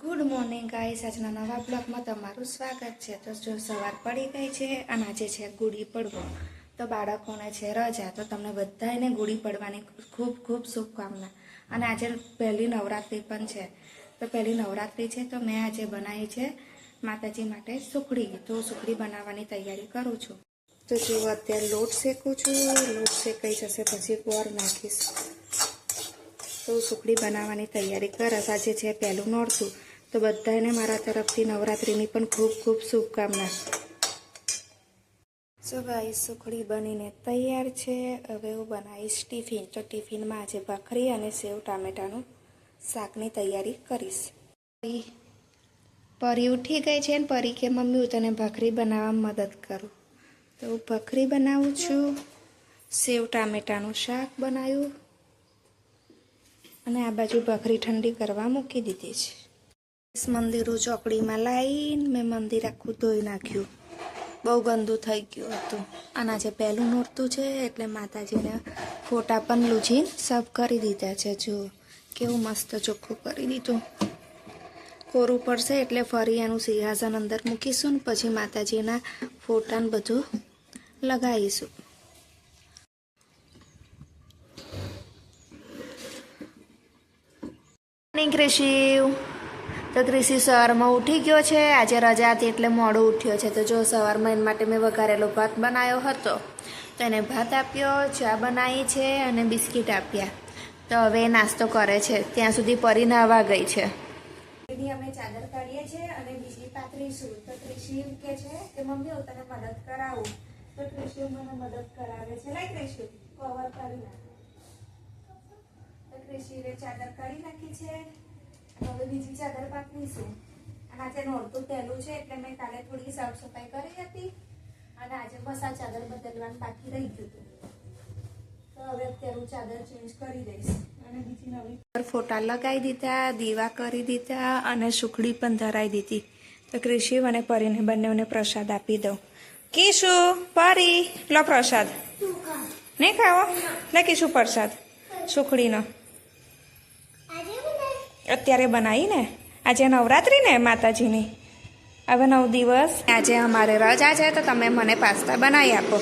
Good morning guys, આજના નવા બ્લોગમાં તમારું સ્વાગત છે। તો જો સવાર પડી ગઈ છે અને આજે છે ગુડી પડવો, તો બાળકોને છે રજા, તો તમને બધાને ગુડી પડવાની ખૂબ ખૂબ શુભકામના। અને આજે પહેલી નવરાત્રિ પણ છે, તો પહેલી નવરાત્રિ છે તો મેં આજે બનાવી છે માતાજી માટે સુખડી। તો સુખડી બનાવવાની તૈયારી કરું છું। તો જો અત્યારે લોટ શેકું છું, લોટ શેકાઈ જશે પછી ગોળ નાખીશ। તો સુખડી બનાવવાની તૈયારી કરસ। આજે છે પહેલું નોરતું, તો બધાને મારા તરફથી નવરાત્રિની પણ ખૂબ ખૂબ શુભકામના। સો ગાઈસ, સુખડી બનીને તૈયાર છે। હવે હું બનાવીશ ટિફિન। તો ટિફિનમાં આજે ભાખરી અને સેવ ટામેટાનું શાકની તૈયારી કરીશ। પરી ઉઠી ગઈ છે ને પરી કે મમ્મી હું તને ભાખરી બનાવવામાં મદદ કરું, તો હું ભાખરી બનાવું છું। સેવ ટામેટાનું શાક બનાવ્યું અને આ બાજુ ભાખરી ઠંડી કરવા મૂકી દીધી છે। મંદિરું ચોકડીમાં લાવીને મેં મંદિર આખું ધોઈ નાખ્યું, બહુ ગંદુ થઈ ગયું હતું। અને આજે પહેલું નોરતું છે એટલે માતાજીને ફોટા પણ લૂછીને સાફ કરી દીધા છે। જો કેવું મસ્ત ચોખ્ખું કરી દીધું। કોરું પડશે એટલે ફરી એનું સિંહાસન અંદર મૂકીશું ને પછી માતાજીના ફોટાને બધું લગાવીશું। ક્રિશિવ, તો ક્રિશિવ સવારમાં ઉઠી ગયો છે। આજે રજા હતી એટલે મોડો ઉઠ્યો છે। તો જો સવારમાં એના માટે મેં વઘારેલો ભાત બનાવ્યો હતો, તો એને ભાત આપ્યો, ચા બનાવી છે અને બિસ્કિટ આપ્યા। તો હવે નાસ્તો કરે છે, ત્યાં સુધી પરી નાહવા ગઈ છે। અમે ચાદર કાઢીએ છીએ અને બીજી પાથરીશું। તો ક્રિશિવ કે છે કે મમ્મી હું તને મદદ કરાવું, તો ક્રિશિવ મને મદદ કરાવે છે। લાઈ ક્રિશિવ, કવર કાઢી નાખ। ક્રિશિવે ચાદર કાઢી નાખી છે, હવે બીજી ચાદર પાથરીશું। અને આજે નોરતું પહેલું છે એટલે મેં કાલે થોડી સાફ સફાઈ કરી હતી અને આજે બસ આ ચાદર બદલવાનું બાકી રહી ગયું હતું, તો હવે અત્યારે હું ચાદર ચેન્જ કરી દઈશ અને બીજી નવી ફોટા લગાવી દીધા, દીવા કરી દીધા અને સુખડી પણ ધરાવી દીધી। તો ક્રિશિવ અને પરીને બંનેને પ્રસાદ આપી દઉં। કીશું, પરી લો પ્રસાદ, નહીં ખાવો? લે કીશું પ્રસાદ સુખડીનો અત્યારે બનાવી ને, આજે નવરાત્રિ ને માતાજીની, હવે 9 દિવસ। આજે અમારે રજા છે તો તમે મને પાસ્તા બનાવી આપો।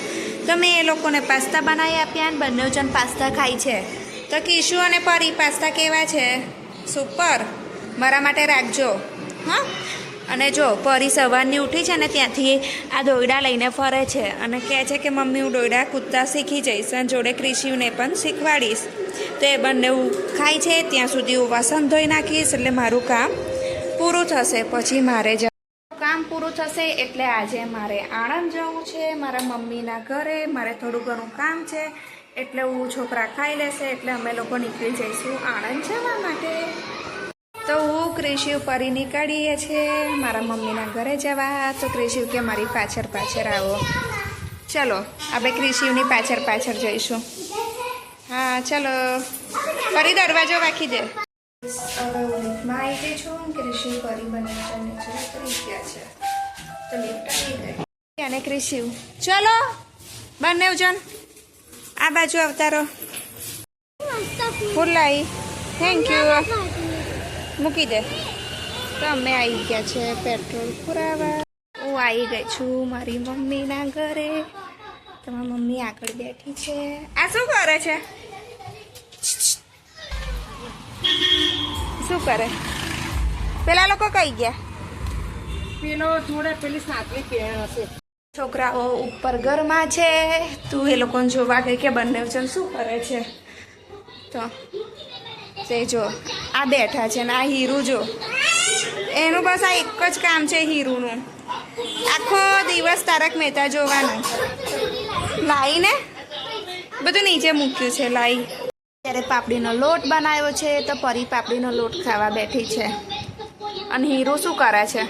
તો મેં એ લોકોને પાસ્તા બનાવી આપ્યા અને બંને જણ પાસ્તા ખાય છે। તો કીશુ અને પરી પાસ્તા કેવા છે? સુપર, મારા માટે રાખજો હા। અને જો પરી સવારની ઉઠી છે ને ત્યાંથી આ દોરડા લઈને ફરે છે અને કહે છે કે મમ્મી હું દોરડા કૂદતા શીખી જઈશ અને જોડે ક્રિશિવને પણ શીખવાડીશ। તો એ બંને ખાય છે ત્યાં સુધી હું વાસણ ધોઈ નાખીશ એટલે મારું કામ પૂરું થશે। પછી મારે કામ પૂરું થશે એટલે આજે મારે આણંદ જવું છે મારા મમ્મીના ઘરે। મારે થોડું ઘણું કામ છે એટલે હું છોકરા ખાઈ લેશે એટલે અમે લોકો નીકળી જઈશું આણંદ જવા માટે। તો હું ક્રિશિવ પરી નીકળીએ છીએ મારા મમ્મીના ઘરે જવા। તો ક્રિશિવ કે મારી પાછળ પાછળ આવો, ચલો આપણે ક્રિશિવની પાછળ પાછળ જઈશું। હા ચલો, પરી દરવાજો રાખી દે। હવે હું લિફ્ટમાં આવી ગઈ છું, ક્રિશિવ પરી બંને નીચે ઉતરી ગયા છે, તો લિફ્ટ આવી ગઈ। અને ક્રિશિવ ચલો બંને જણ આ બાજુ અવતારો। ફૂલાઈ થેન્ક યુ, મૂકી દે। તો અમે આવી ગયા છે પેટ્રોલ પુરાવા। હું આવી ગઈ છું મારી મમ્મીના ઘરે, તો મારી મમ્મી આગળ બેઠી છે। આ શું કરે છે? શું કરે? પેલા લોકો કઈ ગયા? પેલો જોડે પેલી સાતમી પેણ હશે। છોકરાઓ ઉપર ઘરમાં છે, તું એ લોકોને જોવા ગઈ કે બંને જણ શું કરે છે? તો તે જો આ બેઠા છે ને આ હીરુ જો, એનું બસ આ એક જ કામ છે હીરુનું, આખો દિવસ તારક મહેતા જોવાનું। લાઈને બધું નીચે મૂક્યું છે લાઈ। ત્યારે પાપડીનો લોટ બનાવ્યો છે તો પરી પાપડીનો લોટ ખાવા બેઠી છે અને હીરો શું કરે છે?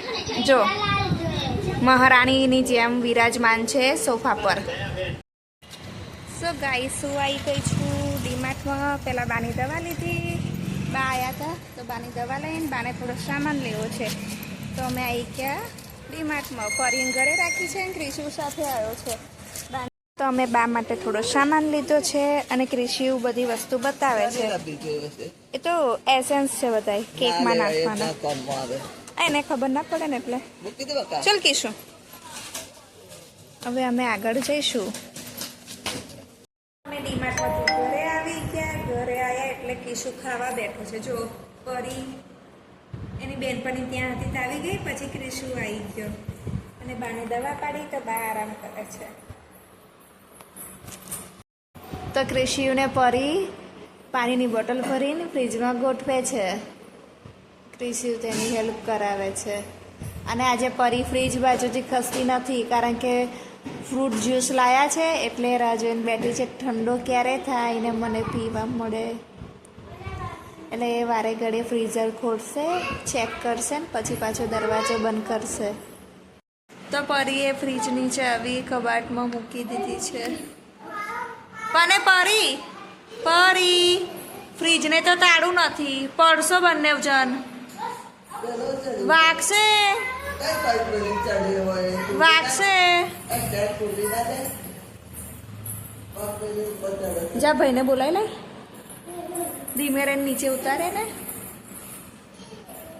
જો મહારાણીની જેમ વિરાજમાન છે સોફા પર। સો ગાઈસ, હું આવી ગઈ છું ડીમાર્ટમાં। પહેલાં બાની દવા લીધી, બા આવ્યા હતા તો બાની દવા લઈને બાને થોડો સામાન લેવો છે, તો અમે આવી ગયા ડીમાર્ટમાં। પરીને ઘરે રાખી છે અને ક્રિશિવ સાથે આવ્યો છે। તો અમે બા માટે થોડો સામાન લીધો છે અને ક્રિશિયુ બધી વસ્તુ બતાવે છે. એ તો એસેન્સ છે બધા કેકમાં નાખવાના. એને ખબર ના પડે ને એટલે ચલ કીશું. હવે અમે આગળ જઈશું. અમે ડીમાર્ટમાંથી ઘરે આવી ગયા. ઘરે આવ્યા એટલે કીશું ખાવા બેઠો છે. જો પરી એની બેનપણી ત્યાં હતી તો આવી ગઈ. પછી ક્રિશુ આવી ગયો અને બાને દવા પાડી તો બા આરામ કરે છે. તો ક્રિશિયુને પરી પાણીની બોટલ ભરીને ફ્રીજમાં ગોઠવે છે. ક્રિશિયુ તેની હેલ્પ કરાવે છે. અને આજે પરી ફ્રીજ બાજુથી ખસતી નથી કારણ કે ફ્રૂટ જ્યુસ લાયા છે એટલે રાહ જોઈને બેઠી છે ઠંડો ક્યારે થાય ને મને પીવા મળે. એટલે એ વારે ઘડીએ ફ્રીઝર ખોલશે, ચેક કરશે ને પછી પાછો દરવાજો બંધ કરશે. તો પરીએ ફ્રીજની ચાવી કબાટમાં મૂકી દીધી છે. પણ પરી ફ્રીજને તો તાળું નથી. પડશો બંને જણ. વાગશે. જા ભાઈને બોલાય લે. ધીમે રહીને નીચે ઉતારે ને.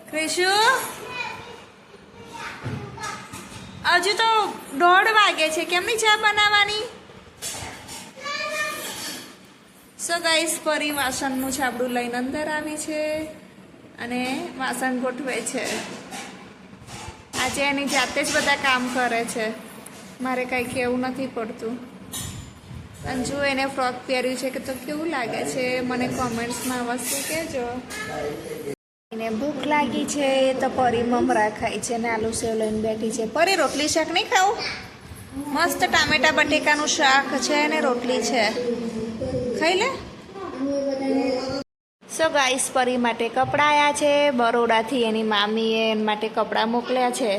ક્રિશુ હજુ તો 1:30 વાગે છે. કેમની ચા બનાવવાની? સો ગાઈસ પરી વાસણનું છાબડું લઈને અંદર આવી છે અને વાસણ ગોઠવે છે. આજે એની જાતે જ બધા કામ કરે છે. મારે કાંઈ કહેવું નથી પડતું. અને જો એને ફ્રોક પહેર્યું છે કે તો કેવું લાગે છે મને કોમેન્ટ્સમાં અવશ્ય કહેજો. એને ભૂખ લાગી છે તો પરી મમરા ખાય છે ને આલુ સેવ લઈને બેઠી છે. પરી રોટલી શાક નહીં ખાવું? મસ્ત ટામેટા બટેકાનું શાક છે ને રોટલી છે. ખાઈ લે. સો ગાઈસ પરી માટે કપડાં આવ્યા છે. બરોડાથી એની મામીએ એના માટે કપડાં મોકલ્યા છે.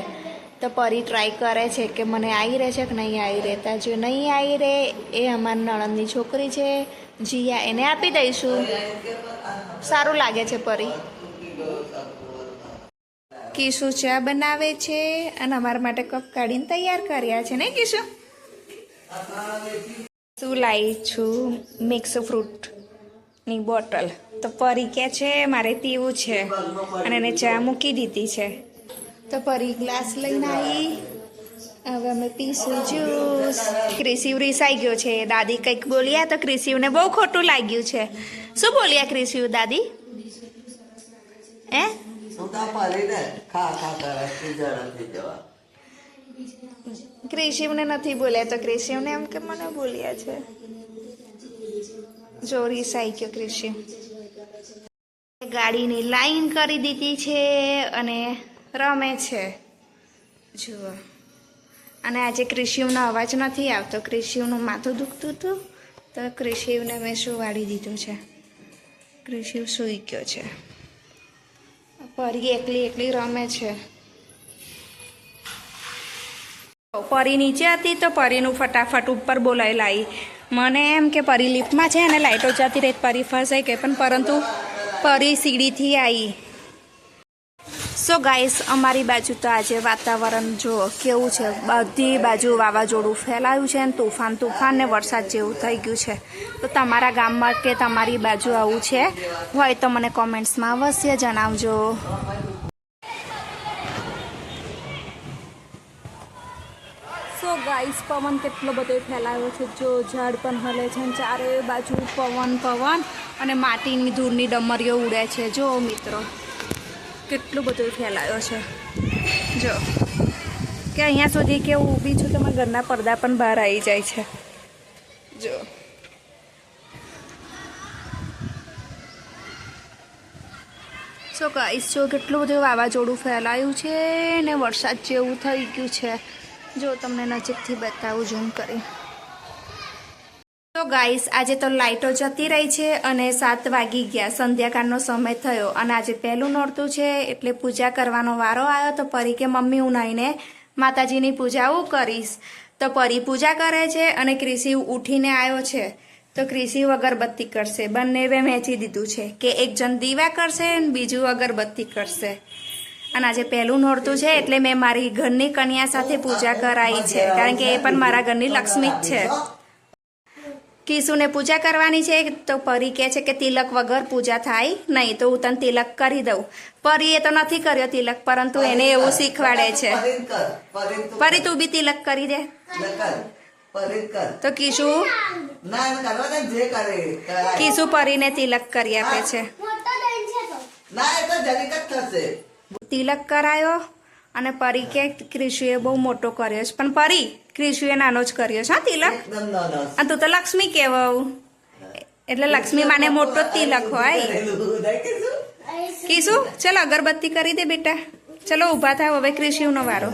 તો પરી ટ્રાય કરે છે કે મને આવી રહે છે કે નહીં આવી રહેતા. જો નહીં આવી રહે એ અમારી નણંદની છોકરી છે જીયા, એને આપી દઈશું. સારું લાગે છે પરી. કીશું ચા બનાવે છે અને અમારા માટે કપ કાઢીને તૈયાર કર્યા છે ને કીશું? શું લાવી છું? મિક્સ ફ્રૂટની બોટલ. તો પરી કે છે મારે પીવું છે અને એને ચા મૂકી દીધી છે. તો પરી ગ્લાસ લઈને આવી. હવે અમે પીશું જ્યુસ. ક્રિશિવ રીસાઈ ગયો છે. દાદી કંઈક બોલ્યા તો ક્રિશિવને બહુ ખોટું લાગ્યું છે. શું બોલ્યા ક્રિશિવ દાદી? ક્રિશિવને નથી બોલ્યા તો ક્રિશિવને એમ કે મને બોલ્યા છે. જો રીસાઈ ગયો ક્રિશિવ. ગાડીની લાઈન કરી દીધી છે અને રમે છે. જુઓ. અને આજે ક્રિશિવનો અવાજ નથી આવતો. ક્રિશિવનું માથું દુખતું હતું તો ક્રિશિવને મેં સુવાડી દીધું છે. ક્રિશિવ સૂઈ ગયો છે. પરી એકલી રમે છે. પરી નીચે હતી તો પરીનું ફટાફટ ઉપર બોલાઈ લાવી. મને એમ કે પરી લિફ્ટમાં છે અને લાઇટો જતી રહી પરી ફસાઈ ગઈ પણ પરંતુ પરી સીડીથી આવી. સો ગાઈસ અમારી બાજુ તો આજે વાતાવરણ જો કેવું છે. બધી બાજુ વાવાઝોડું ફેલાયું છે અને તોફાન ને વરસાદ જેવું થઈ ગયું છે. તો તમારા ગામમાં કે તમારી બાજુ આવું છે હોય તો મને કોમેન્ટ્સમાં અવશ્ય જણાવજો. સો ગાઈસ પવન કેટલો બધો ફેલાયો છે. જો ઝાડ પણ હલે છે ચારે બાજુ પવન અને માટીની ધૂળની ડમરીઓ ઉડે છે. જો મિત્રો કેટલું બધું ફેલાયો છે. જો કે અહીંયા સુધી કેવું ઊભી છું તો મારા ઘરના પડદા પણ બહાર આવી જાય છે. જો સો ગાઈસ જો કેટલું બધું વાવાઝોડું ફેલાયું છે ને વરસાદ જેવું થઈ ગયું છે. જો તમને નજીકથી બતાવું ઝૂમ કરી. તો ગાઈસ આજે તો લાઇટો જતી રહી છે અને 7 વાગી ગયા. સંધ્યાકાળનો સમય થયો અને આજે પહેલું નોરતું છે એટલે પૂજા કરવાનો વારો આવ્યો. તો પરી કે મમ્મી હું નાઈને માતાજીની પૂજા હું કરીશ. તો પરી પૂજા કરે છે અને ક્રિશિવ ઉઠીને આવ્યો છે તો ક્રિશિવ અગરબત્તી કરશે. બંનેવે વહેંચી દીધું છે કે એક જણ દીવા કરશે અને બીજું અગરબત્તી કરશે. અને આજે પહેલું નોરતું છે એટલે મેં મારી ઘરની કન્યા સાથે પૂજા કરાવી છે કારણ કે એ પણ મારા ઘરની લક્ષ્મી જ છે. કિશુને પૂજા કરવાની છે તો પરી કહે છે કે તિલક વગર પૂજા થાય નહીં, તો હું તને તિલક કરી દઉં. પરીએ તો નથી કર્યો તિલક, પરંતુ એને એવું શીખવાડે છે. પરી તું બી તિલક કરી દે. તો કિશુ પરીને તિલક કરી આપે છે. તિલક કરાયો અને પરી કે ક્રિશુએ બહુ મોટો કર્યો છે, પણ પરી ક્રિશુએ નાનો જ કર્યો છે હા તિલક. અને તું તો લક્ષ્મી કહેવાવ, એટલે લક્ષ્મી માને મોટો જ તિલક હોય. કિશુ ચલો અગરબત્તી કરી દે બેટા. ચલો ઊભા થાવ, હવે ક્રિશુનો વારો.